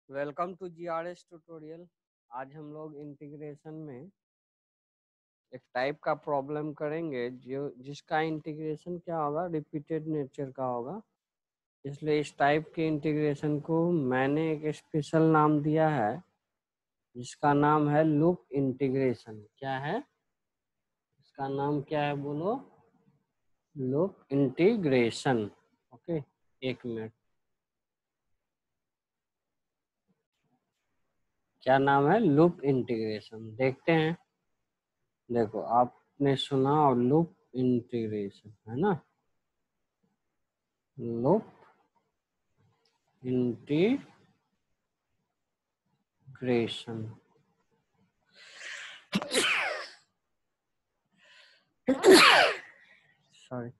Welcome to GRS tutorial. आज हम लोग इंटीग्रेशन में एक टाइप का प्रॉब्लम करेंगे जो जिसका इंटीग्रेशन क्या होगा, रिपीटेड नेचर का होगा। इसलिए इस टाइप के इंटीग्रेशन को मैंने एक स्पेशल नाम दिया है जिसका नाम है लूप इंटीग्रेशन। क्या है इसका नाम, क्या है बोलो? Loop integration. ओके, एक मिनट। क्या नाम है? Loop integration. देखते हैं। देखो, आपने सुना और लूप इंटीग्रेशन है ना, लूप इंटीग्रेशन। सॉरी।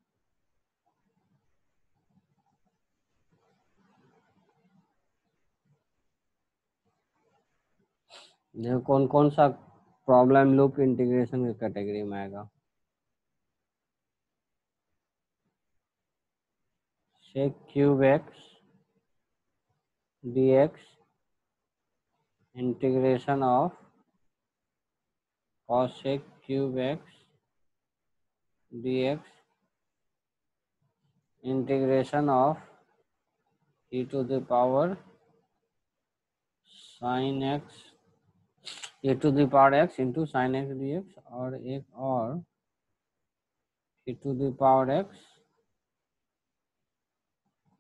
देखो कौन कौन सा प्रॉब्लम लूप इंटीग्रेशन की कैटेगरी में आएगा। Sec cube x dx integration of cosec cube x dx integration of e to the power sin x e to the power x into sine x dx, और एक और e to the power x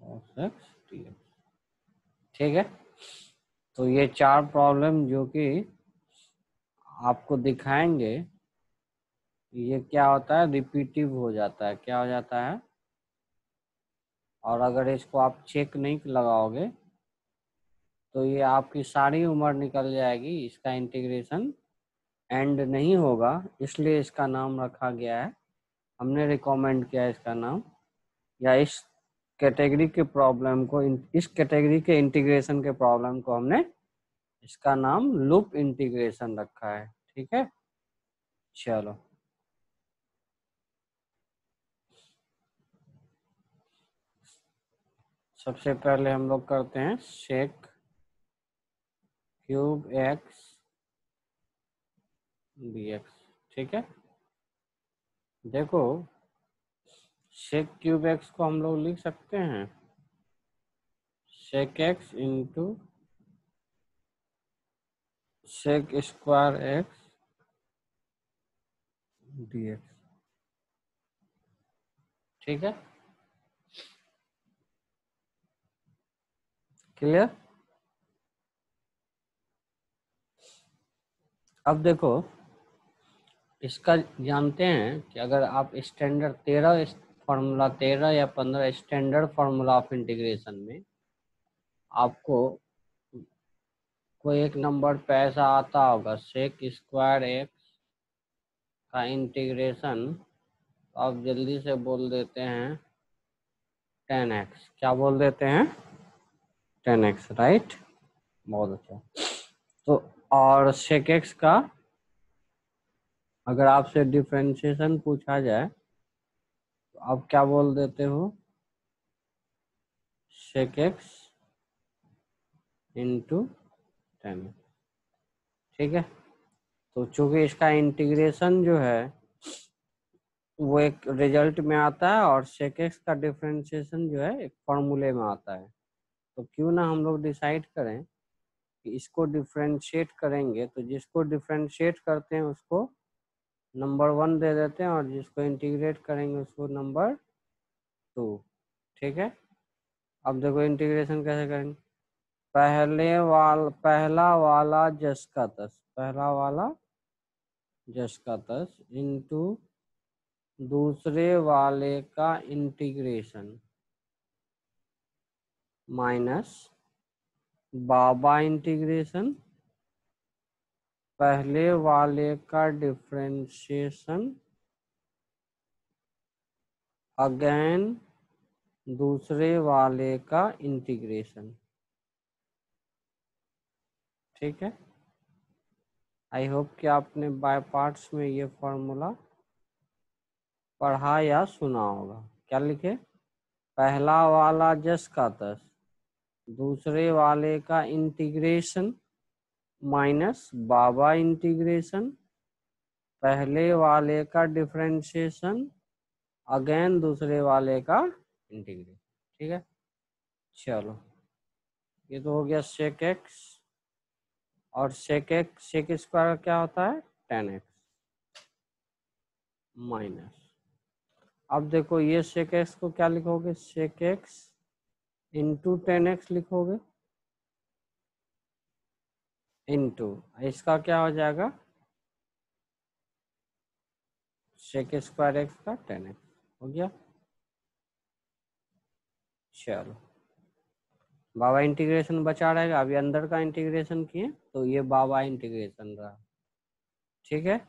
cos x dx। ठीक है, तो ये चार problem जो कि आपको दिखाएंगे, ये क्या होता है, रिपीटिव हो जाता है। क्या हो जाता है? और अगर इसको आप चेक नहीं लगाओगे तो ये आपकी सारी उम्र निकल जाएगी, इसका इंटीग्रेशन एंड नहीं होगा। इसलिए इसका नाम रखा गया है, हमने रिकमेंड किया है इसका नाम, या इस कैटेगरी के प्रॉब्लम को, इस कैटेगरी के इंटीग्रेशन के प्रॉब्लम को हमने इसका नाम लूप इंटीग्रेशन रखा है। ठीक है, चलो। सबसे पहले हम लोग करते हैं सेक क्यूब एक्स dx। ठीक है, देखो सेक क्यूब एक्स को हम लोग लिख सकते हैं sec x into sec square x dx। ठीक है, क्लियर? अब देखो, इसका जानते हैं कि अगर आप स्टैंडर्ड 13 फार्मूला, 13 या 15 स्टैंडर्ड फार्मूला ऑफ इंटीग्रेशन में आपको कोई एक नंबर पे ऐसा आता होगा सेक स्क्वायर एक्स का इंटीग्रेशन, तो आप जल्दी से बोल देते हैं 10x। क्या बोल देते हैं? 10x, right. बहुत अच्छा। तो और सेक एक्स का अगर आपसे डिफरेंशिएशन पूछा जाए तो आप क्या बोल देते हो? Sec x into 10। ठीक है, तो चूंकि इसका इंटीग्रेशन जो है वो एक रिजल्ट में आता है और सेक एक्स का डिफरेंशिएशन जो है एक फॉर्मूले में आता है, तो क्यों ना हम लोग डिसाइड करें कि इसको डिफरेंशिएट करेंगे, तो जिसको डिफरेंशिएट करते हैं उसको नंबर 1 दे देते हैं और जिसको इंटीग्रेट करेंगे उसको नंबर 2। ठीक है, अब देखो इंटीग्रेशन कैसे करेंगे। पहला वाला जस का तस, पहला वाला जस का तस इंटू दूसरे वाले का इंटीग्रेशन माइनस बाबा इंटीग्रेशन पहले वाले का डिफरेंशिएशन अगेन दूसरे वाले का इंटीग्रेशन। ठीक है, आई होप कि आपने बाय पार्ट्स में ये फॉर्मूला पढ़ा या सुना होगा। क्या लिखे? पहला वाला जस का तस दूसरे वाले का इंटीग्रेशन माइनस बाबा इंटीग्रेशन, पहले वाले का डिफरेंशिएशन अगेन दूसरे वाले का इंटीग्रेशन। ठीक है, चलो ये तो हो गया सेक एक्स, और सेक एक्स सेक स्क्वायर क्या होता है 10x माइनस, अब देखो ये सेक एक्स को क्या लिखोगे, सेक एक्स इंटू 10x लिखोगे, इंटू इसका क्या हो जाएगा सेक स्क्वायर एक्स का 10x हो गया। चलो बाबा इंटीग्रेशन बचा रहेगा, अभी अंदर का इंटीग्रेशन किए तो ये बाबा इंटीग्रेशन रहा। ठीक है,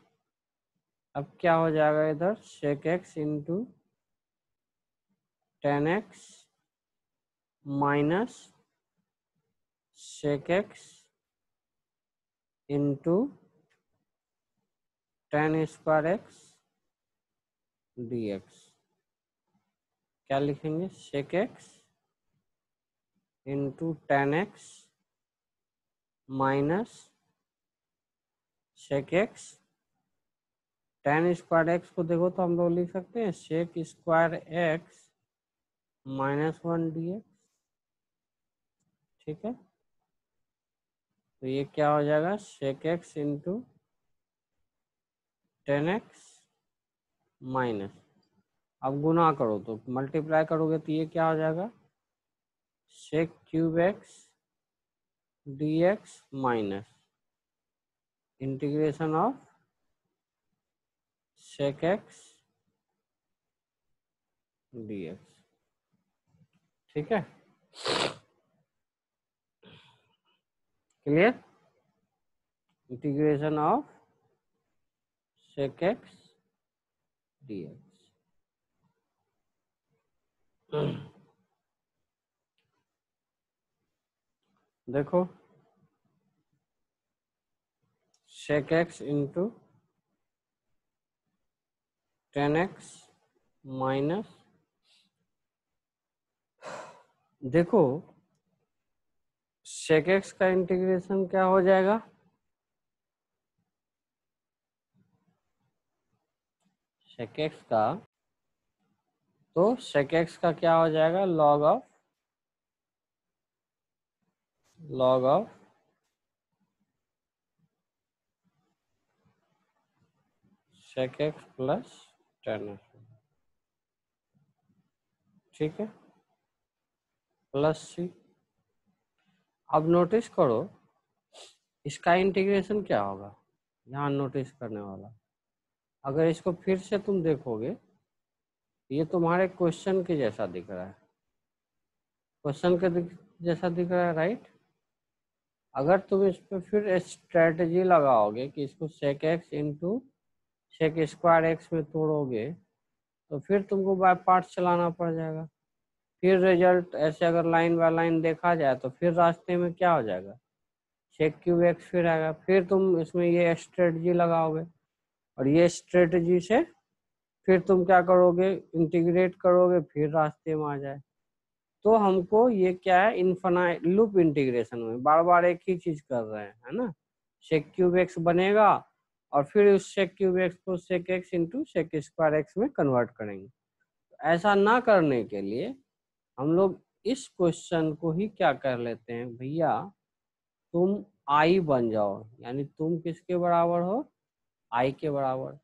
अब क्या हो जाएगा इधर sec x into 10x minus sec x into 10 square x dx। क्या लिखेंगे sec x into 10x minus sec x, 10 square x को देखो तो हम लोग लिख सकते हैं sec square x minus 1 dx। ठीक है, तो ये क्या हो जाएगा सेक एक्स इंटू 10x माइनस, अब गुना करो तो मल्टीप्लाई करोगे तो ये क्या हो जाएगा sec cube x dx minus integration of sec x dx। ठीक है, clear, integration of sec x dx। देखो सेक एक्स इंटू 10x माइनस, देखो सेक एक्स का इंटीग्रेशन क्या हो जाएगा सेक एक्स का, तो सेक एक्स का क्या हो जाएगा log of sec x plus 10x। ठीक है, प्लस सी। अब नोटिस करो इसका इंटीग्रेशन क्या होगा, यहाँ नोटिस करने वाला, अगर इसको फिर से तुम देखोगे ये तुम्हारे क्वेश्चन के जैसा दिख रहा है, क्वेश्चन के जैसा दिख रहा है राइट। अगर तुम इस पर फिर स्ट्रेटजी लगाओगे कि इसको sec x into sec square x में तोड़ोगे तो फिर तुमको बाय पार्ट्स चलाना पड़ जाएगा, फिर रिजल्ट ऐसे अगर लाइन बाय लाइन देखा जाए तो फिर रास्ते में क्या हो जाएगा सेक क्यूब एक्स फिर आएगा, फिर तुम इसमें ये स्ट्रेटजी लगाओगे और ये स्ट्रेटजी से फिर तुम क्या करोगे इंटीग्रेट करोगे फिर रास्ते में आ जाए। तो हमको ये क्या है इनफाइनाइट लूप इंटीग्रेशन में बार बार एक ही चीज कर रहे हैं, है ना, सेक क्यूब एक्स बनेगा और फिर उस सेक क्यूब एक्स को sec x into sec square x में कन्वर्ट करेंगे। ऐसा ना करने के लिए हम लोग इस क्वेश्चन को ही क्या कर लेते हैं भैया, तुम आई बन जाओ, यानी तुम किसके बराबर हो आई के बराबर,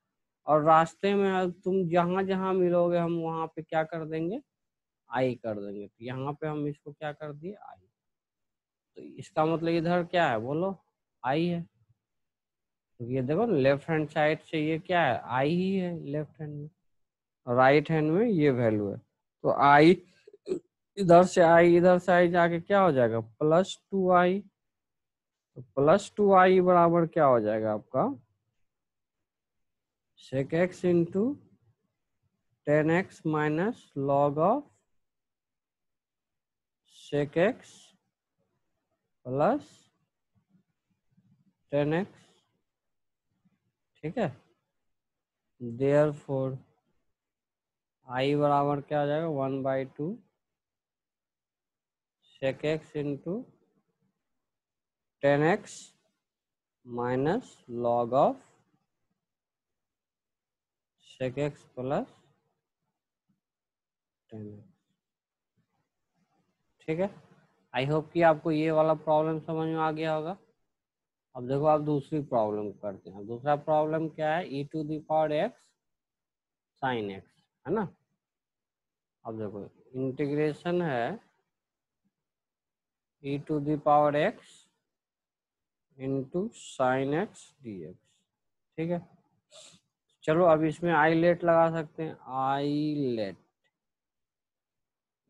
और रास्ते में तुम जहां जहां मिलोगे हम वहां पे क्या कर देंगे आई कर देंगे। तो यहाँ पे हम इसको क्या कर दिए आई, तो इसका मतलब इधर क्या है बोलो आई है, तो ये देखो लेफ्ट हैंड साइड से ये क्या है आई ही है लेफ्ट हैंड में, राइट हैंड में ये वैल्यू है, तो आई इधर से आई जाके क्या हो जाएगा +2i, तो +2i बराबर क्या हो जाएगा आपका sec x into 10x minus log of sec x plus 10x। ठीक है, देयरफॉर आई बराबर क्या हो जाएगा 1/2 sec x into 10x minus log of sec x plus 10x। ठीक है, आई होप कि आपको ये वाला प्रॉब्लम समझ में आ गया होगा। अब देखो आप दूसरी प्रॉब्लम करते हैं। दूसरा प्रॉब्लम क्या है, e to the power x sin x, है ना। अब देखो इंटीग्रेशन है e to the power x into sine x d x. ठीक है, चलो अब इसमें आईलेट लगा सकते हैं। आईलेट,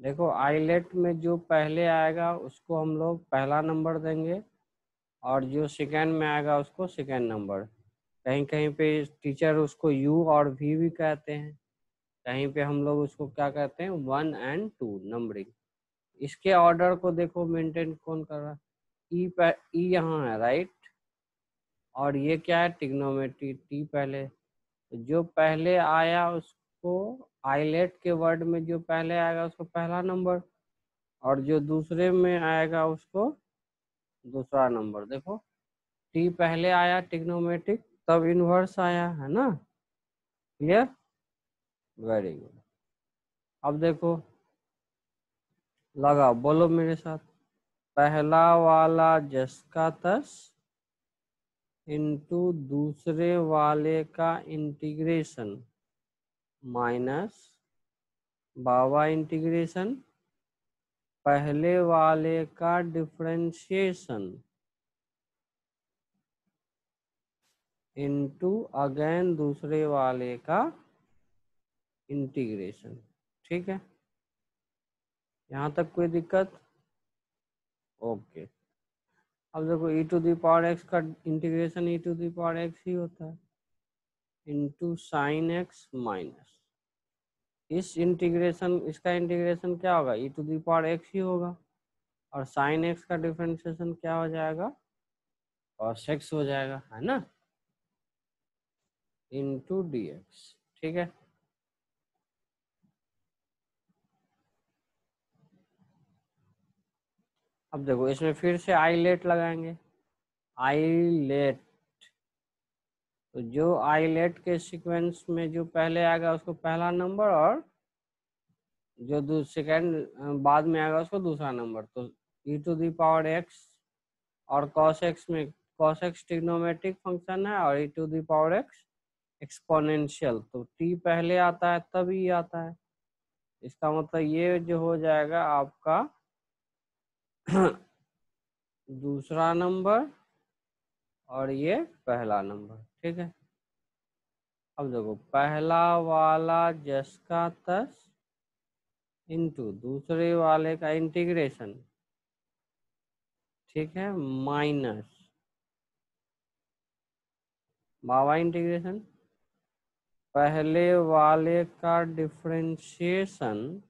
देखो आईलेट में जो पहले आएगा उसको हम लोग पहला नंबर देंगे और जो सेकेंड में आएगा उसको सेकेंड नंबर। कहीं कहीं पे टीचर उसको यू और वी भी कहते हैं, कहीं पे हम लोग उसको क्या कहते हैं 1 and 2 नंबरिंग। इसके ऑर्डर को देखो मेंटेन कौन कर रहा है, ई यहाँ है राइट, और ये क्या है ट्रिग्नोमेट्री, टी पहले। जो पहले आया उसको आइलेट के वर्ड में जो पहले आएगा उसको पहला नंबर, और जो दूसरे में आएगा उसको दूसरा नंबर। देखो टी पहले आया ट्रिग्नोमेट्रिक, तब इनवर्स आया, है ना। Clear, very good. अब देखो लगा, बोलो मेरे साथ, पहला वाला जस का तस इंटू दूसरे वाले का इंटीग्रेशन माइनस बावा इंटीग्रेशन पहले वाले का डिफरेंशिएशन इनटू अगेन दूसरे वाले का इंटीग्रेशन। ठीक है, यहाँ तक कोई दिक्कत? ओके। अब देखो e to the power x का integration e to the power x ही होता है इनटू साइन x माइनस इस इंटीग्रेशन, इसका इंटीग्रेशन क्या होगा e to the power x ही होगा, और साइन x का डिफरेंशिएशन क्या हो जाएगा cos x हो जाएगा, है ना, इनटू dx। ठीक है, अब देखो इसमें फिर से आईलेट लगाएंगे। आईलेट, तो जो आईलेट के सीक्वेंस में जो पहले आएगा उसको पहला नंबर, और जो सेकेंड बाद में आएगा उसको दूसरा नंबर। तो e to the power x और cos x में cos x ट्रिग्नोमेट्रिक फंक्शन है और e to the power x exponential, तो t पहले आता है तब ही आता है। इसका मतलब ये जो हो जाएगा आपका दूसरा नंबर और ये पहला नंबर। ठीक है, अब देखो पहला वाला जस का तस इंटू दूसरे वाले का इंटीग्रेशन, ठीक है, माइनस बावा इंटीग्रेशन पहले वाले का डिफरेंशिएशन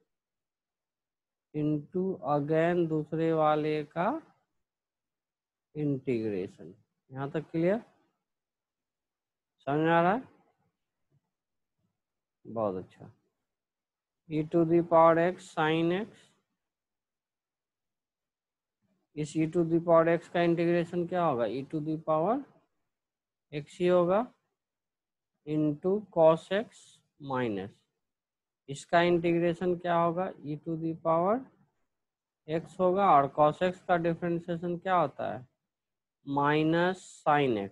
इंटू अगेन दूसरे वाले का इंटीग्रेशन। यहाँ तक क्लियर, समझ आ रहा है? बहुत अच्छा। e to the power x sine x, इस e to the power x का इंटीग्रेशन क्या होगा e to the power x ही होगा इंटू कॉस x माइनस इसका इंटीग्रेशन क्या होगा e to the power x होगा, और cos x का डिफरेंशिएशन क्या होता है minus sine x,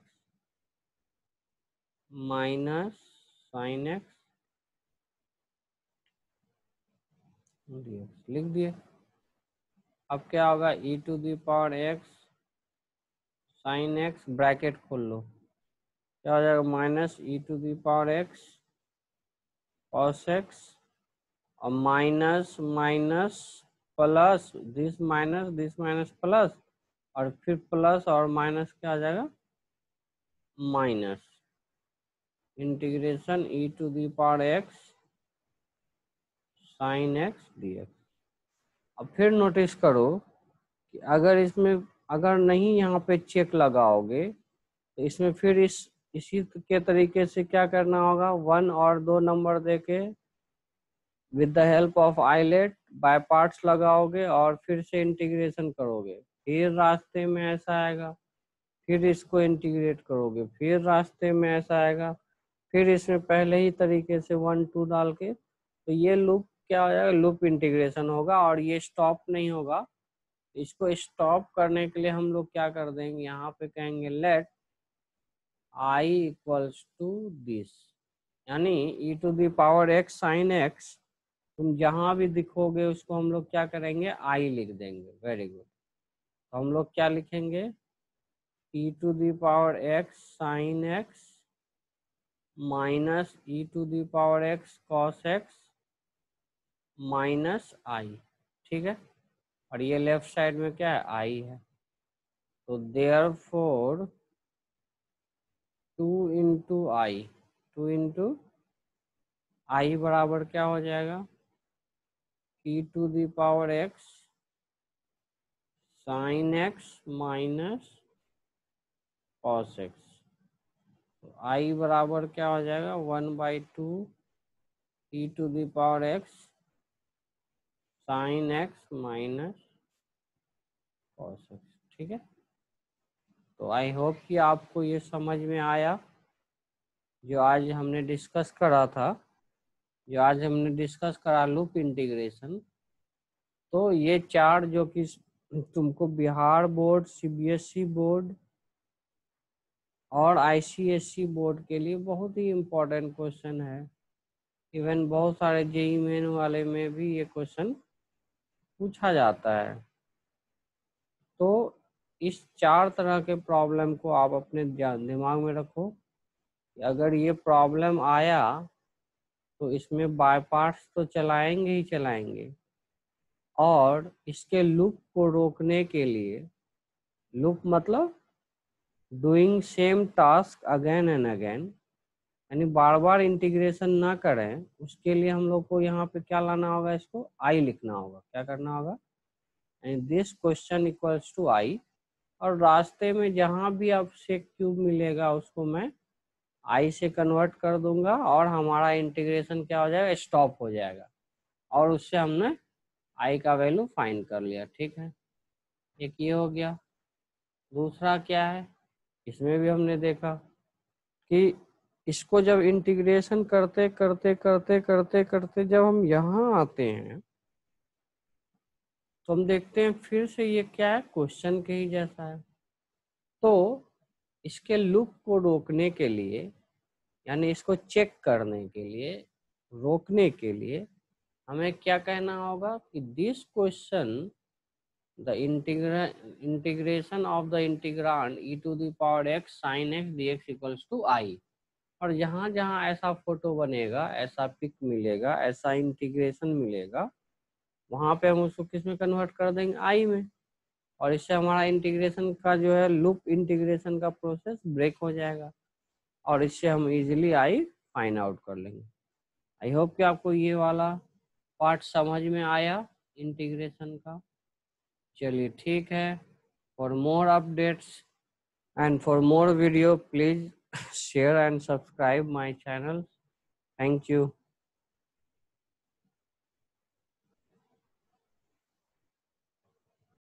minus sine x लिख दिए। अब क्या होगा e to the power x sine x bracket खोल लो, क्या हो जाएगा minus e to the power x cos x और minus minus plus this minus plus, और फिर प्लस और माइनस क्या आ जाएगा minus integration e to the power x sine x dx। अब फिर नोटिस करो कि अगर इसमें अगर नहीं यहाँ पे चेक लगाओगे तो इसमें फिर इसी के तरीके से क्या करना होगा 1 और 2 नंबर देके with the help of eyelet by parts लगाओगे और फिर से इंटीग्रेशन करोगे, फिर रास्ते में ऐसा आएगा, फिर इसको इंटीग्रेट करोगे, फिर रास्ते में ऐसा आएगा, फिर इसमें पहले ही तरीके से 1 2 डाल के, तो ये लूप क्या हो जाएगा, लूप इंटीग्रेशन होगा और ये स्टॉप नहीं होगा। इसको स्टॉप करने के लिए हम लोग क्या कर देंगे, यहाँ पे कहेंगे let I equals to this, यानी E to the power X sine X, तुम जहां भी दिखोगे उसको हम लोग क्या करेंगे, आई लिख देंगे। Very good. तो हम लोग क्या लिखेंगे, E to the power X sine X minus E to the power X cos X minus I, ठीक है। और ये लेफ्ट साइड में क्या है, आई है। तो therefore 2 into I, 2 into I बराबर क्या हो जाएगा, E to the power X sine X minus cos X. तो आई बराबर क्या हो जाएगा, 1/2 E to the power X sine X minus cos X, ठीक है। तो आई होप कि आपको ये समझ में आया जो आज हमने डिस्कस करा था, जो आज हमने डिस्कस करा लूप इंटीग्रेशन। तो ये चार जो कि तुमको बिहार बोर्ड, सीबीएसई बोर्ड और आईसीएसई बोर्ड के लिए बहुत ही इम्पोर्टेंट क्वेश्चन है। इवन बहुत सारे जेईई मेन वाले में भी ये क्वेश्चन पूछा जाता है। तो इस चार तरह के प्रॉब्लम को आप अपने दिमाग में रखो कि अगर ये प्रॉब्लम आया तो इसमें बाय पार्ट्स तो चलाएंगे ही चलाएंगे, और इसके लूप को रोकने के लिए, लूप मतलब doing same task again and again, यानी बार बार इंटीग्रेशन ना करें, उसके लिए हम लोग को यहाँ पे क्या लाना होगा, इसको आई लिखना होगा। क्या करना होगा, and this question equals to I, और रास्ते में जहां भी आपसे क्यूब मिलेगा उसको मैं आई से कन्वर्ट कर दूंगा और हमारा इंटीग्रेशन क्या हो जाएगा, स्टॉप हो जाएगा, और उससे हमने आई का वैल्यू फाइंड कर लिया। ठीक है, एक ये हो गया। दूसरा क्या है, इसमें भी हमने देखा कि इसको जब इंटीग्रेशन करते करते करते करते करते जब हम यहाँ आते हैं तो हम देखते हैं फिर से ये क्या है, क्वेश्चन के ही जैसा है। तो इसके लूप को रोकने के लिए, यानी इसको चेक करने के लिए, रोकने के लिए हमें क्या कहना होगा कि this question the integration of the integrand E to the power X sine x dx equals to I. और जहाँ जहाँ ऐसा फोटो बनेगा, ऐसा पिक मिलेगा, ऐसा इंटीग्रेशन मिलेगा, वहां पे हम उसको किस में कन्वर्ट कर देंगे, आई में, और इससे हमारा इंटीग्रेशन का जो है लूप इंटीग्रेशन का प्रोसेस ब्रेक हो जाएगा, और इससे हम इजीली आई फाइंड आउट कर लेंगे। आई होप कि आपको ये वाला पार्ट समझ में आया इंटीग्रेशन का। चलिए ठीक है, for more updates and for more video please share and subscribe my channel. Thank you.